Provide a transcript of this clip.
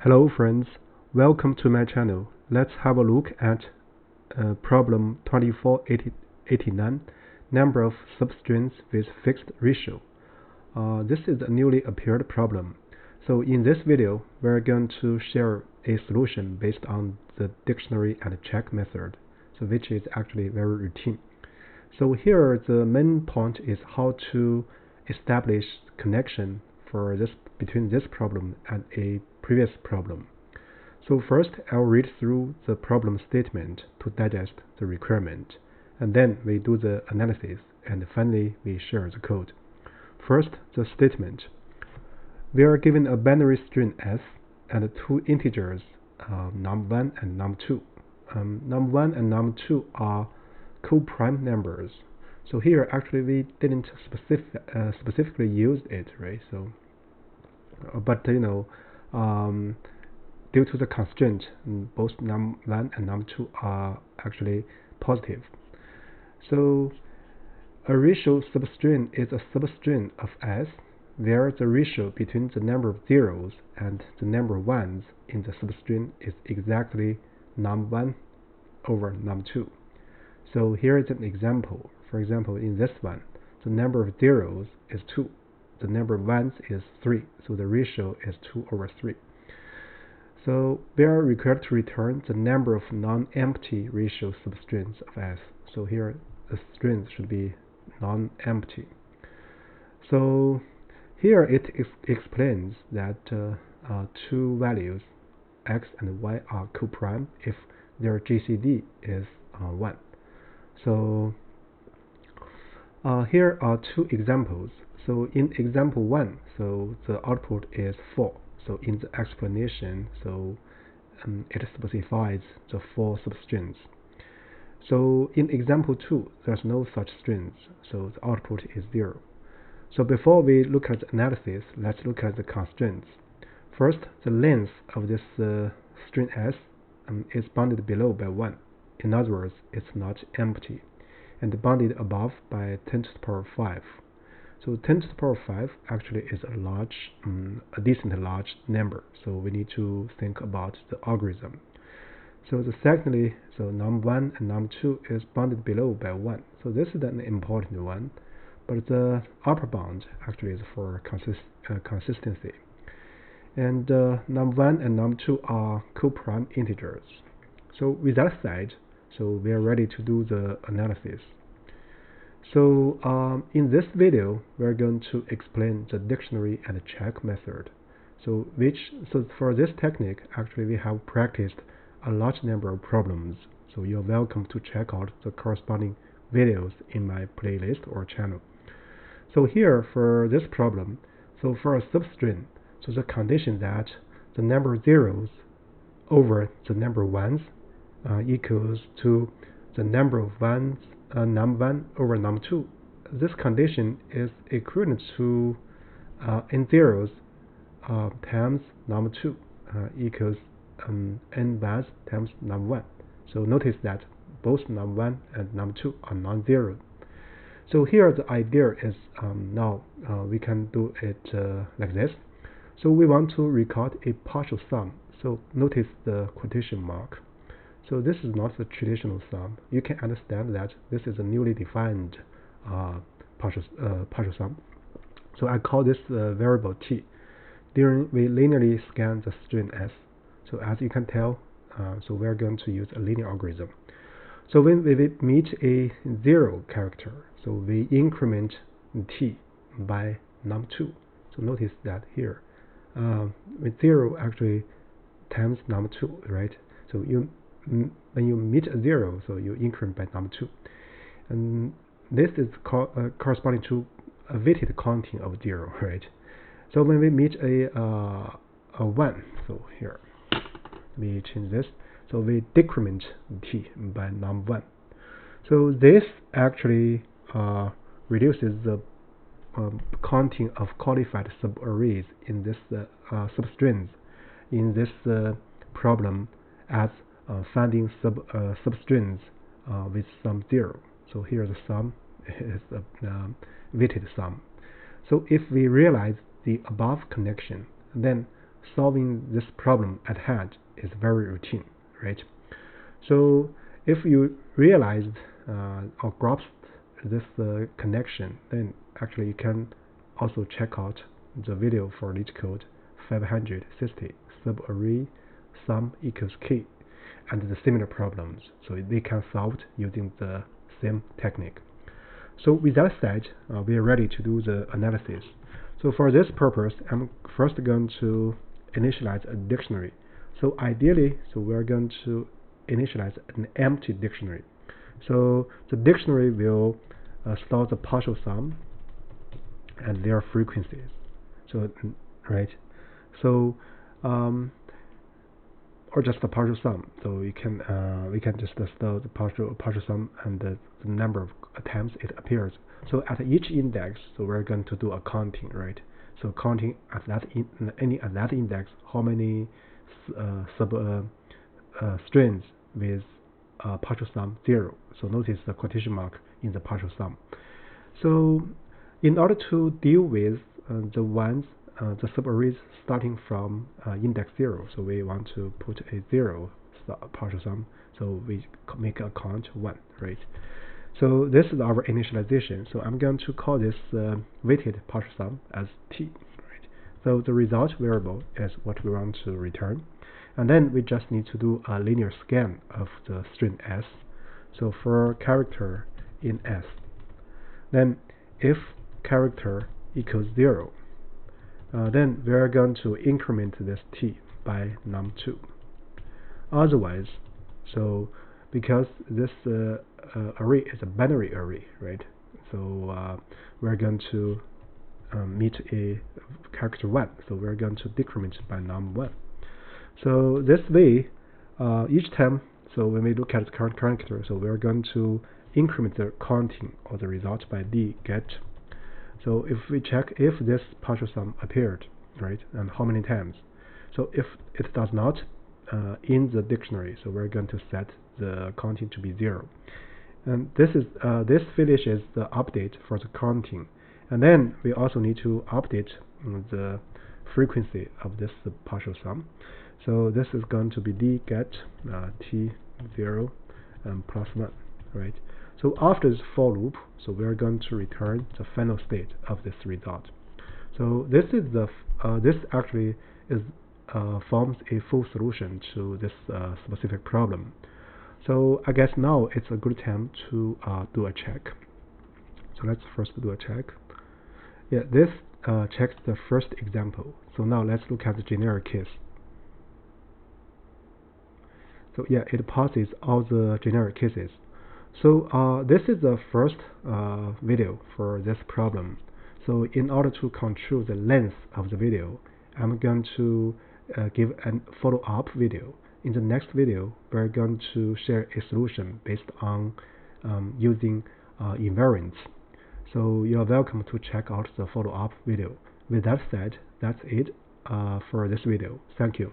Hello friends, welcome to my channel. Let's have a look at problem 2489, number of substrings with fixed ratio. This is a newly appeared problem. So in this video, we're going to share a solution based on the dictionary and check method, so which is actually very routine. So here the main point is how to establish connection for between this problem and a previous problem. So first I'll read through the problem statement to digest the requirement, and then we do the analysis, and finally we share the code. First, the statement. We are given a binary string s and two integers num1 and num2. Num1 and num2 are co-prime numbers. So here actually we didn't specifically use it, right? So, but due to the constraint, both num1 and num2 are actually positive. So a ratio substring is a substring of S where the ratio between the number of zeros and the number of ones in the substring is exactly num1 over num2. So here is an example. For example, in this one, the number of zeros is 2. The number of ones is 3. So the ratio is 2 over 3. So we are required to return the number of non-empty ratio substrings of S. So here the strings should be non-empty. So here it explains that two values x and y are co-prime if their GCD is 1. So here are two examples. So in example 1, so the output is 4. So in the explanation, so it specifies the 4 substrings. So in example 2, there's no such strings, so the output is 0. So before we look at the analysis, let's look at the constraints. First, the length of this string s is bounded below by 1. In other words, it's not empty, and bounded above by 10 to the power 5. So 10 to the power 5 actually is a decent large number. So we need to think about the algorithm. So secondly, so num1 and num2 is bounded below by 1. So this is an important one, but the upper bound actually is for consistency. And num1 and num2 are co-prime integers. So with that said, so we are ready to do the analysis. So in this video, we're going to explain the dictionary and check method. So for this technique, actually we have practiced a large number of problems. So you're welcome to check out the corresponding videos in my playlist or channel. So here for this problem, so for a substring, so the condition that the number of zeros over the number of ones equals to the number of ones num1 over num2. This condition is equivalent to n zeros times num2 equals n ones times num1. So notice that both num1 and num2 are non-zero. So here the idea is now we can do it like this. So we want to record a partial sum. So notice the quotation mark. So this is not the traditional sum. You can understand that this is a newly defined partial sum. So I call this variable t. During we linearly scan the string s. So as you can tell, so we're going to use a linear algorithm. So when we meet a 0 character, so we increment t by num2. So notice that here, with 0 actually times num2, right? So when you meet a 0, so you increment by num2, and this is corresponding to a weighted counting of 0, right? So when we meet a 1, so here we change this, so we decrement t by num1. So this actually reduces the counting of qualified subarrays in this substrings in this problem as finding substrings with sum 0. So here the sum is a weighted sum. So if we realize the above connection, then solving this problem at hand is very routine, right? So if you realized or grasped this connection, then actually you can also check out the video for Leetcode 560 subarray sum equals k and the similar problems, so they can solved using the same technique. So with that said, we are ready to do the analysis. So for this purpose, I'm first going to initialize a dictionary. So ideally, we're going to initialize an empty dictionary. So the dictionary will store the partial sum and their frequencies. So right. So or just the partial sum. So we can just store the partial sum and the number of times it appears. So at each index, so we're going to do a counting, right? So counting at that at that index, how many strings with partial sum 0. So notice the quotation mark in the partial sum. So in order to deal with the subarrays starting from index 0, so we want to put a 0 partial sum, so we make a count 1, right? So this is our initialization. So I'm going to call this weighted partial sum as t, right? So the result variable is what we want to return, and then we just need to do a linear scan of the string s. So for character in s, then if character equals 0, then we are going to increment this t by num2. Otherwise, so because this array is a binary array, right? So we're going to meet a character 1, so we're going to decrement by num1. So this way, each time, so when we look at the current character, so we're going to increment the counting of the result by dict. So if we check if this partial sum appeared, right, and how many times. So if it does not in the dictionary, so we're going to set the counting to be 0. And this finishes the update for the counting. And then we also need to update the frequency of this partial sum. So this is going to be dict t0 plus 1, right? So after this for loop, so we are going to return the final state of this result. So this is this actually is forms a full solution to this specific problem. So I guess now it's a good time to do a check. So let's first do a check. Yeah, this checks the first example. So now let's look at the generic case. So yeah, it passes all the generic cases. So this is the first video for this problem. So in order to control the length of the video, I'm going to give a follow-up video. In the next video, we're going to share a solution based on using invariants. So you're welcome to check out the follow-up video. With that said, that's it for this video. Thank you.